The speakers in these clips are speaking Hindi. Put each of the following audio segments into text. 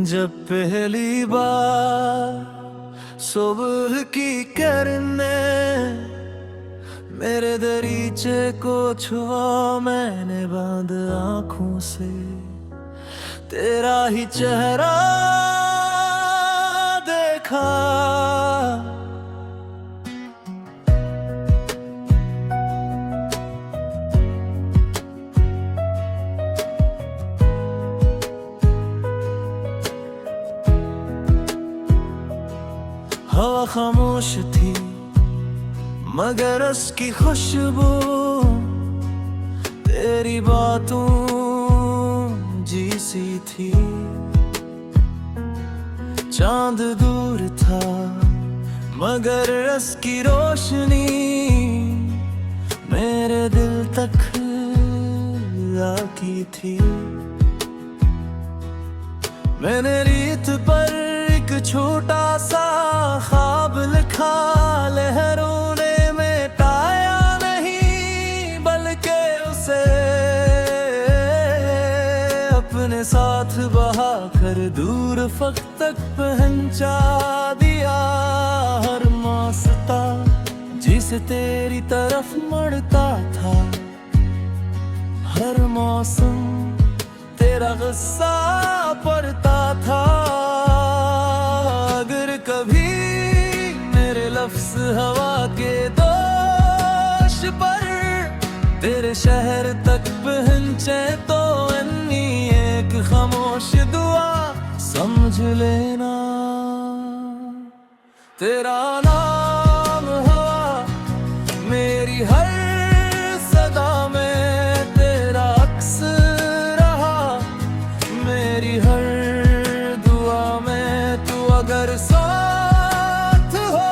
जब पहली बार सुबह की किरणें मेरे दरीचे को छुआ, मैंने बंद आंखों से तेरा ही चेहरा देखा। हवा खामोश थी मगर उसकी खुशबू तेरी बातों जैसी थी। चांद दूर था मगर उसकी रोशनी मेरे दिल तक आती थी। मैंने रीत पर एक छोटा सा ख्वाब लिखा, लहरों ने मिटाया नहीं बल्कि उसे अपने साथ बहा कर दूर फक तक पहुंचा दिया। हर मौसता जिसे तेरी तरफ मुड़ता था, हर मौसम तेरा गुस्सा पड़ता था। अगर कभी मेरे लफ्ज़ हवा के दोष पर तेरे शहर तक पहुंचे तो अन्नी एक खामोश दुआ समझ लेना। तेरा नाम हवा मेरी हर सदा में तेरा अक्स रहा, मेरी हर दुआ में तू अगर साथ हो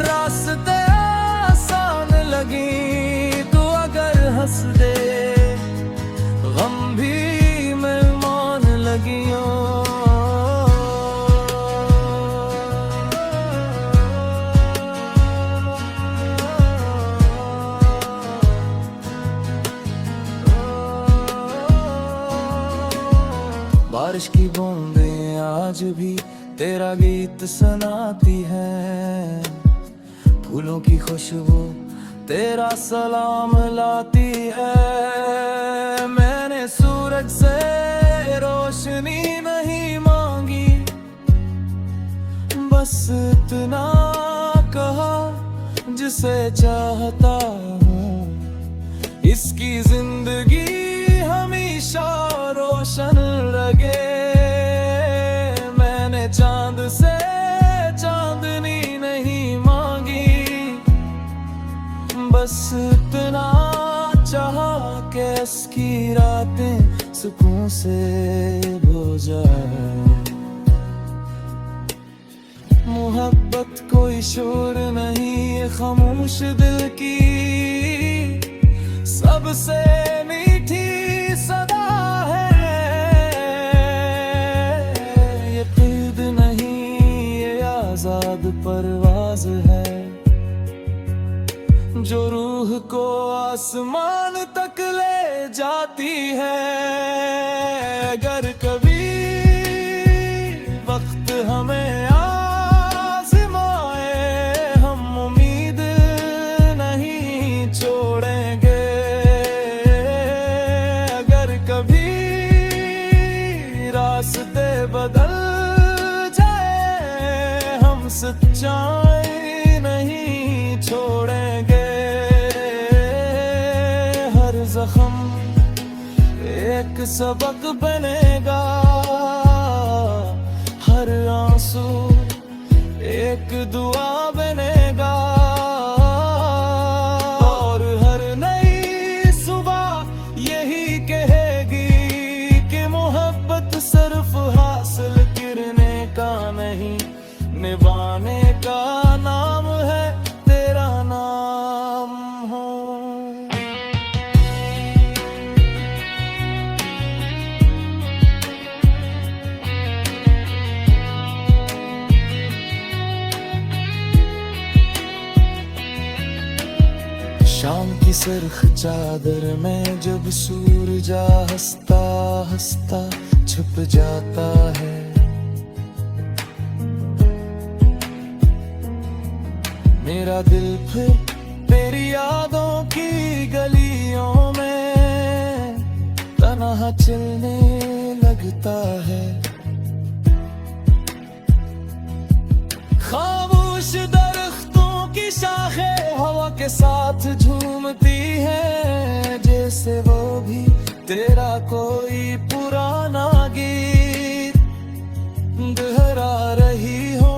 रास्ते आसान लगी। तू अगर हंस दे गम भी मेहमान लगियों। बारिश की बूंदें आज भी तेरा गीत सुनाती है, फूलों की खुशबू तेरा सलाम लाती है। मैंने सूरज से रोशनी नहीं मांगी, बस इतना कहा जिसे चाहता हूँ इसकी जिंदगी हमेशा रोशन लगे। मैंने चांद से चांदनी नहीं मांगी, बस इतना चाहा कि इसकी रातें सुकून से हो जाए। मोहब्बत कोई शोर नहीं, ये खामोश दिल की सबसे मीठी सदा है। ये क़ैद नहीं, ये आजाद परवाज है जो रूह को आसमान तक ले जाती है। अगर कभी वक्त हमें आज़माए, हम उम्मीद नहीं छोड़ेंगे। अगर कभी रास्ते बदल जाए, हम सच्चाई नहीं छोड़ेंगे। हर जख्म एक सबक बनेगा, हर आंसू एक दुआ बनेगा। और हर नई सुबह यही कहेगी कि मोहब्बत सिर्फ हासिल करने का नहीं, निभाने का नाम है, तेरा नाम हो। शाम की सुर्ख चादर में जब सूरज हंसता हंसता छुप जाता है, मेरा दिल फिर तेरी यादों की गलियों में तन्हा चलने लगता है। खामोश दरख्तों की शाखें हवा के साथ झूमती है, जैसे वो भी तेरा कोई पुराना गीत दोहरा रही हो।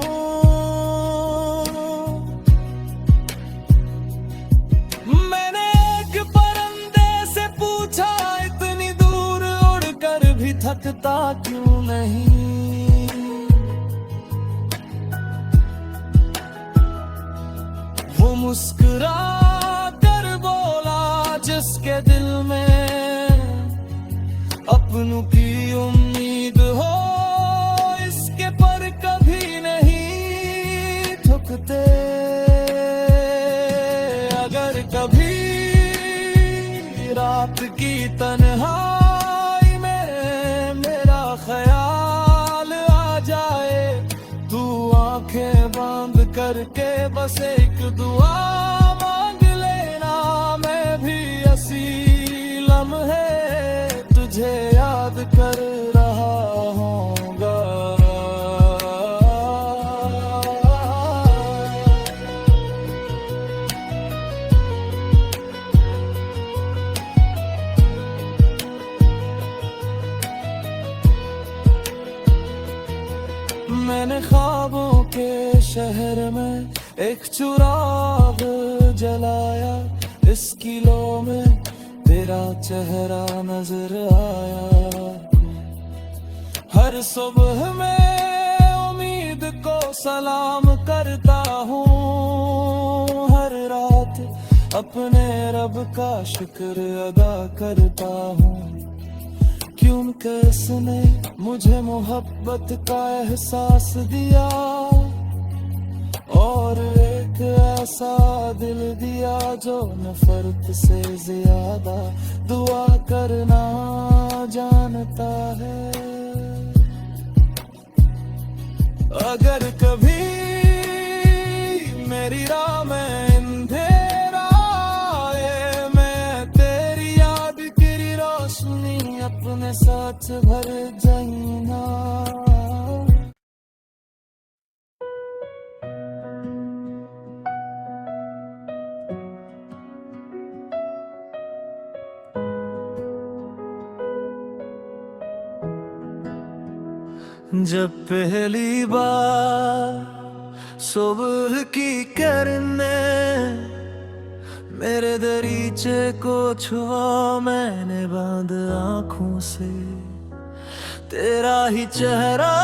मैंने एक परिंदे से पूछा, इतनी दूर उड़कर भी थकता क्यों नहीं। वो मुस्कुरा कर बोला, जिसके दिल में अपनों की उम्मीद हो, इसके पर कभी नहीं थकते। अगर कभी रात की तन्हाई में मेरा ख्याल आ जाए, तू आंखें बंद करके बस एक दुआ मांग लेना। मैं भी ऐसी लम्हे तुझे याद कर रहा होऊंगा। मैंने ख्वाबों के शहर में एक चिराग जलाया, इस किलो में तेरा चेहरा नजर आया। हर सुबह मैं उम्मीद को सलाम करता हूँ, हर रात अपने रब का शुक्र अदा करता हूँ। क्योंकि उसने मुझे मोहब्बत का एहसास दिया और एक ऐसा दिल दिया जो नफरत से ज्यादा दुआ करना जानता है। अगर कभी मेरी राह में अंधेरा आए, मैं तेरी याद की रोशनी अपने साथ भर जाना। जब पहली बार सुबह की किरणें मेरे दरीचे को छुआ, मैंने बंद आँखों से तेरा ही चेहरा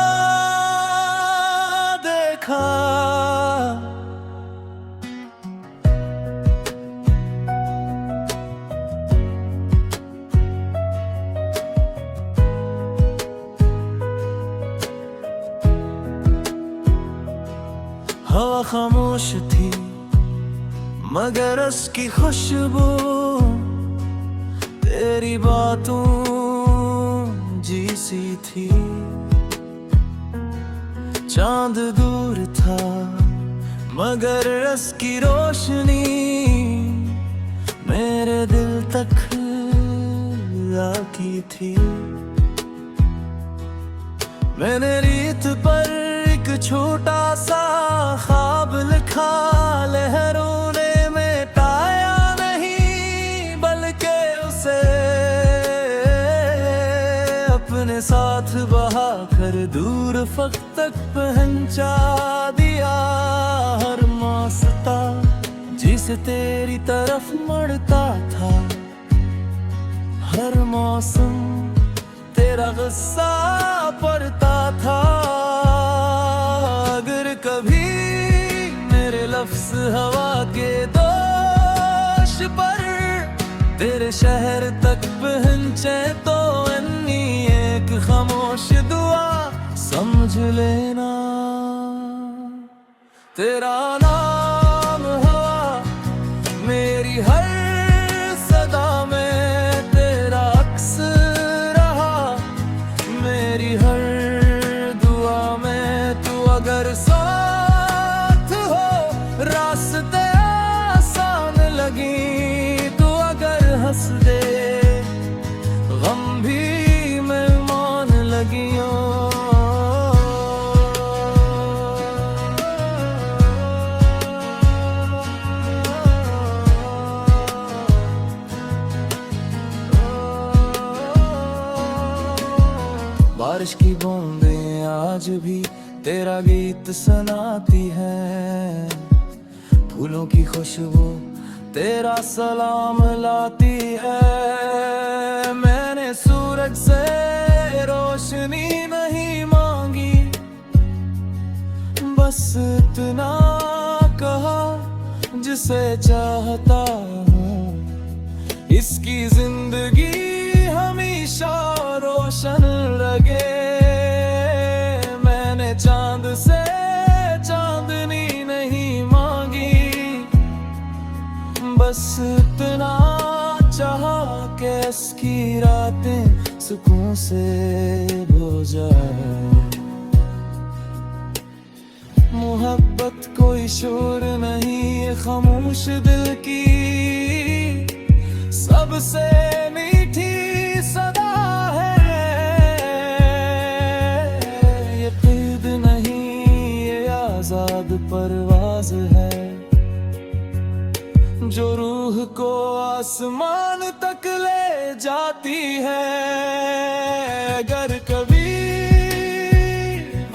देखा। हवा खामोश थी मगर उसकी खुशबू तेरी बातों जैसी थी। चांद दूर था मगर उसकी रोशनी मेरे दिल तक आती थी। मैंने रीत पर एक छोटा सा ख्वाब लिखा, लहरों ने मिटाया नहीं बल्कि उसे अपने साथ बहा कर दूर फक तक पहुंचा दिया। हर मौसता जिसे तेरी तरफ मुड़ता था, हर मौसम तेरा गुस्सा पड़ता था। अगर कभी मेरे लफ्ज हवा के दोष पर तेरे शहर तक पहुंचे, तो अन्नी एक खामोश दुआ समझ लेना। तेरा नाम हवा मेरी हर सदा में, तेरा अक्स रहा मेरी हर दुआ में। तू अगर साथ हो रास्ते तेरा गीत सुनाती है। फूलों की खुशबू तेरा सलाम लाती है। मैंने सूरज से रोशनी नहीं मांगी, बस इतना कहा जिसे चाहता हूँ इसकी जिंदगी हमेशा रोशन लगे। मैंने चांद से चांदनी नहीं मांगी, बस इतना चाहा कि इसकी रातें सुकून से हो जाए। मोहब्बत कोई शोर नहीं, ये खामोश दिल की सबसे मीठी सदा है। ये क़ैद नहीं, ये आजाद परवाज़ है, जो रूह को आसमान तक ले जाती है। अगर कभी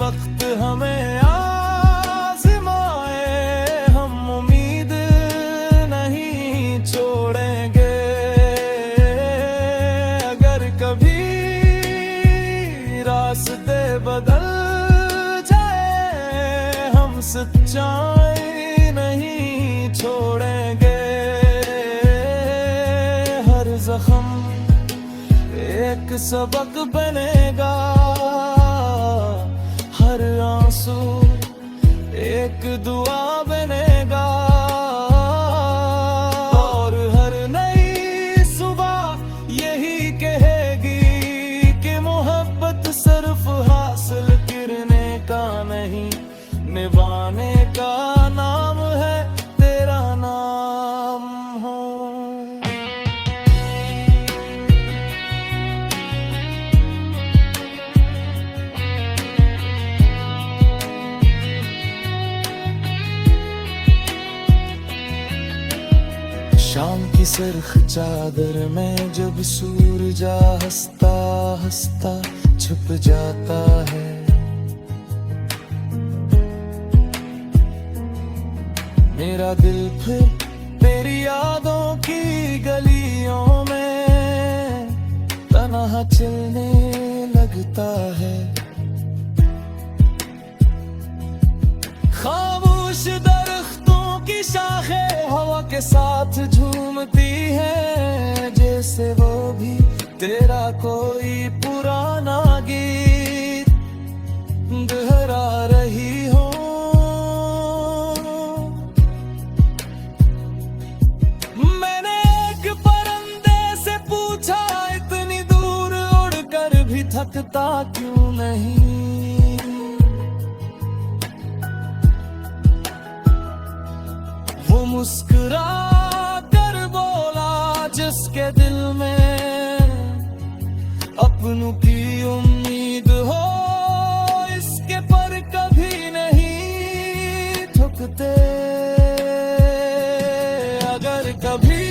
वक्त हमें आज़माए, हम उम्मीद नहीं छोड़ेंगे। अगर कभी रास्ते बदल जाए, हम सच्चाई नहीं छोड़ेंगे। हर जख्म एक सबक बनेगा, हर आंसू एक दुआ बनेगा। और हर नई सुबह यही कहेगी कि मोहब्बत सिर्फ हासिल करने का नहीं, निभाने का नाम है, तेरा नाम हो। शाम की सुर्ख चादर में जब सूरज हंसता हंसता छुप जाता है, मेरा दिल फिर तेरी यादों की गलियों में तन्हा चलने लगता है। खामोश दरख्तों की शाखें हवा के साथ झूमती हैं, जैसे वो भी तेरा कोई पुराना गीत दोहरा रही हो। मैंने एक परिंदे से पूछा, इतनी दूर उड़कर भी थकता क्यों नहीं। वो मुस्कुरा कर बोला, जिसके दिल में अपनों की उम्मीद हो, इसके पर कभी नहीं थकते। अगर कभी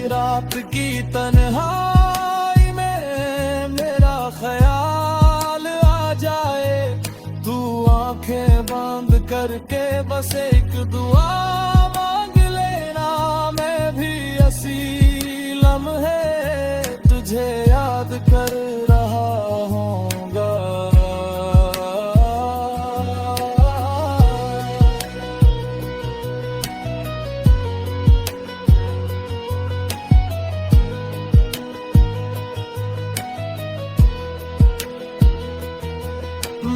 रात की तन्हाई में मेरा ख्याल आ जाए, तू आंखें बंद करके बस एक दुआ मांग लेना। मैं भी ऐसी लम्हे तुझे याद कर रहा हूँगा।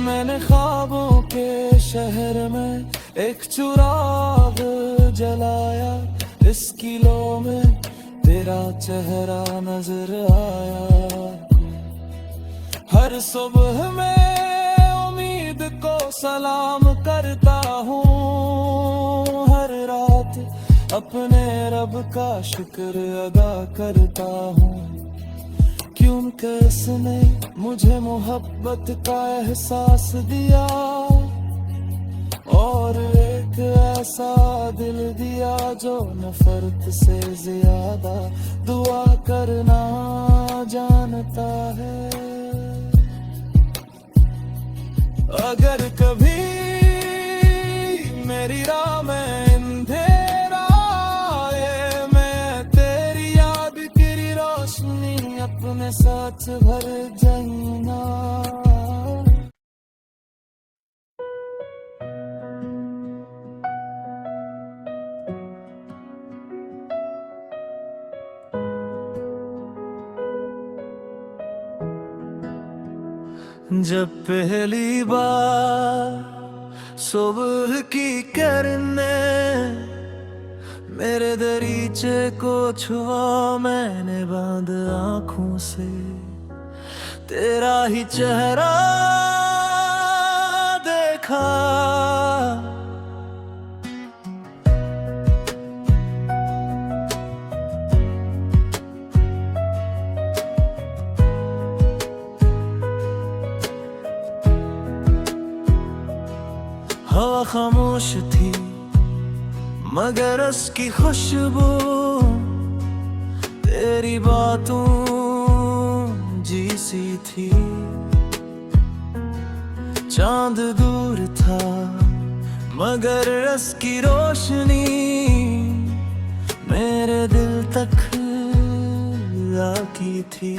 मैंने ख्वाबों के शहर में एक चिराग जलाया, इस किलो में तेरा चेहरा नजर आया। हर सुबह मैं उम्मीद को सलाम करता हूँ, हर रात अपने रब का शुक्र अदा करता हूँ। क्यों किसने मुझे मोहब्बत का एहसास दिया, और एक ऐसा दिल दिया जो नफरत से ज्यादा दुआ करना जानता है। अगर कभी मेरी राह में अंधेरा आए, मैं तेरी याद की रोशनी अपने साथ भर जाऊंगा। जब पहली बार सुबह की किरणें मेरे दरीचे को छुआ, मैंने बंद आँखों से तेरा ही चेहरा देखा। हवा खामोश थी मगर उसकी खुशबू तेरी बातों जैसी थी। चांद दूर था मगर उसकी रोशनी मेरे दिल तक आती थी।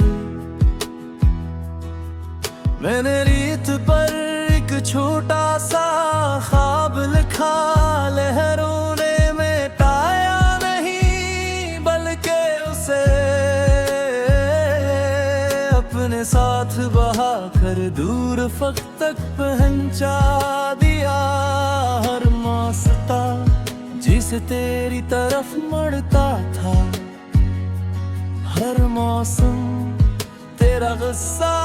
मैंने रीत पर एक छोटा सा ख्वाब लिखा, लहरों ने मिटाया नहीं बल्कि उसे अपने साथ बहा कर दूर फक तक पहुंचा दिया। हर मौसता जिसे तेरी तरफ मुड़ता था, हर मौसम तेरा गुस्सा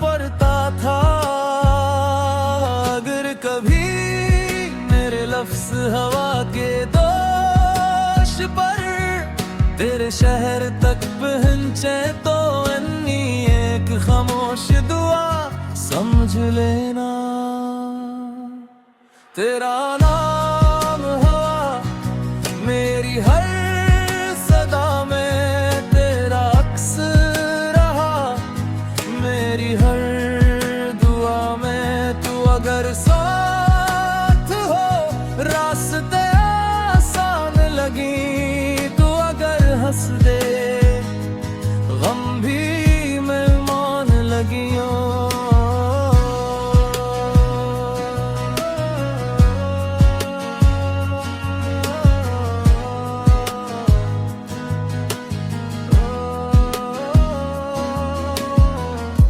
पड़ता था। अगर कभी मेरे लफ्ज़ हवा के दोष पर तेरे शहर तक पहुंचे, तो अन्नी एक खामोश दुआ समझ लेना। तेरा नाम हवा मेरी हर सदा में, तेरा अक्स रहा मेरी हर दुआ में। तू अगर साथ हो रास्ते आसान लगी, तू अगर हंस दे गम भी मेहमान लगियों।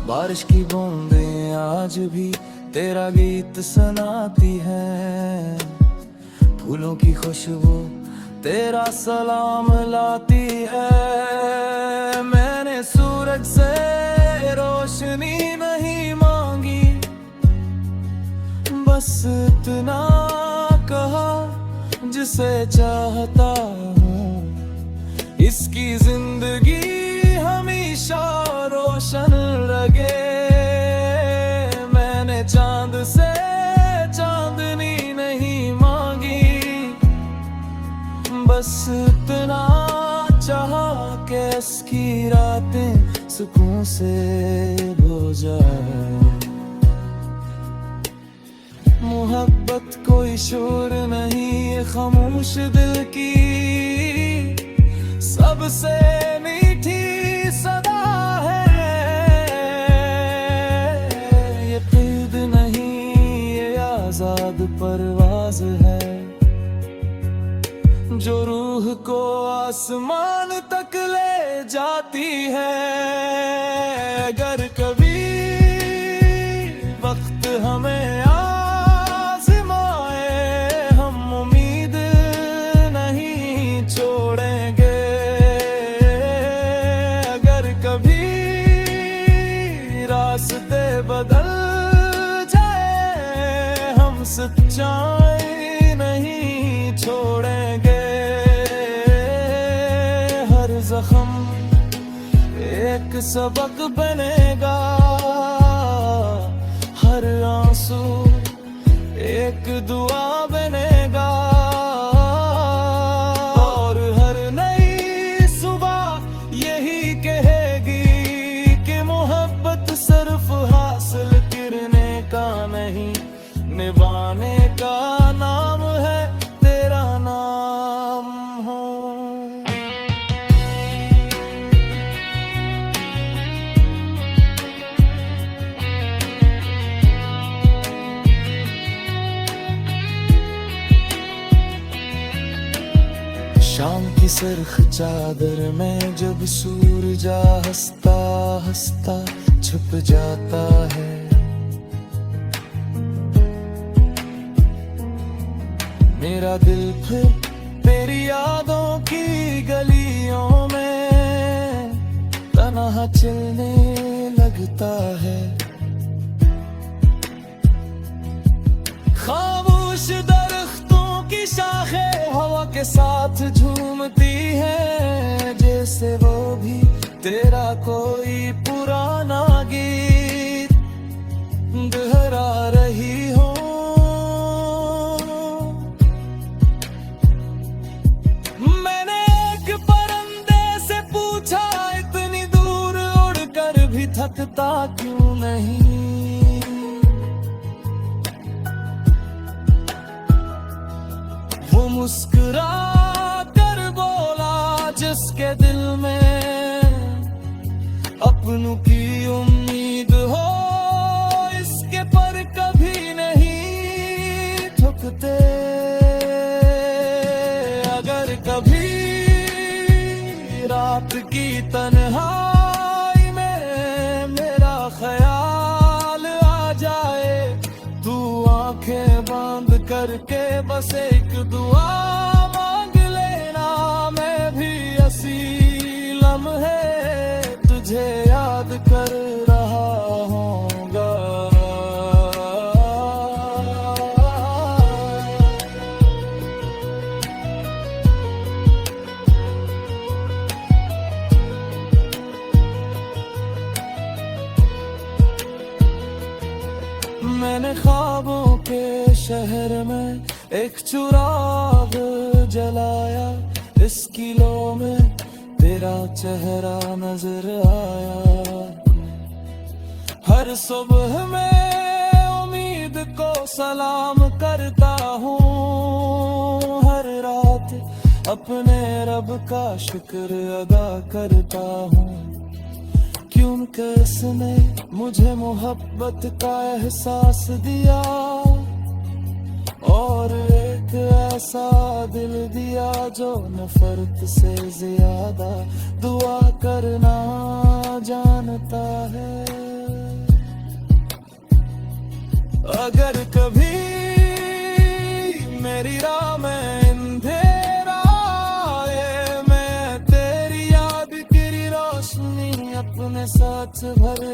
बारिश की बूंदें आज भी तेरा गीत सुनाती है, फूलों की खुशबू तेरा सलाम लाती है। मैंने सूरज से रोशनी नहीं मांगी, बस इतना कहा जिसे चाहता हूँ, इसकी जिंदगी हमेशा रोशन लगे। मैंने चांद से चांदनी नहीं मांगी, बस इतना चाहा कि इसकी रातें सुकून से हो जाए। मोहब्बत कोई शोर नहीं, ये खामोश दिल की सबसे मीठी सदा है। ये क़ैद नहीं, ये आजाद परवाज़ है, जो रूह को आसमान तक ले जाती है। अगर कभी वक्त हमें आज़माए, हम उम्मीद नहीं छोड़ेंगे। अगर कभी रास्ते बदल जाए, हम सच्चाई नहीं छोड़ेंगे। हर जख्म एक सबक बनेगा, हर आंसू एक दुआ बनेगा। और हर नई सुबह यही कहेगी कि मोहब्बत सिर्फ हासिल करने का नहीं, निभाने का नाम है तेरा नाम हो। शाम की सरख चादर में जब सूरज हंसता हंसता छुप जाता है, मेरा दिल फिर तेरी यादों की गलियों में तन्हा चलने लगता है। खामोश दरख्तों की शाखें हवा के साथ झूमती है, जैसे वो भी तेरा कोई पुराना गीत दोहरा रही हो। मैंने एक परिंदे से पूछा, इतनी दूर उड़कर भी थकता क्यों नहीं। वो मुस्कुरा कर बोला, जिसके दिल में अपनों की उम्मीद हो, इसके पर कभी नहीं थकते। अगर कभी रात की तन्हाई में मेरा ख्याल आ जाए, तू आंखें बंद करके बस एक दुआ मांग लेना, मैं भी ऐसी लम्हे तुझे याद कर रहा होऊंगा। मैंने ख्वाबों के शहर में एक चिराग जलाया, इस किलो में तेरा चेहरा नजर आया। हर सुबह मैं उम्मीद को सलाम करता हूँ, हर रात अपने रब का शुक्र अदा करता हूँ, क्योंकि इसने मुझे मोहब्बत का एहसास दिया और एक ऐसा दिल दिया जो नफरत से ज्यादा दुआ करना जानता है। अगर कभी मेरी राह में अंधेरा आए, मैं तेरी याद की रोशनी अपने साथ भर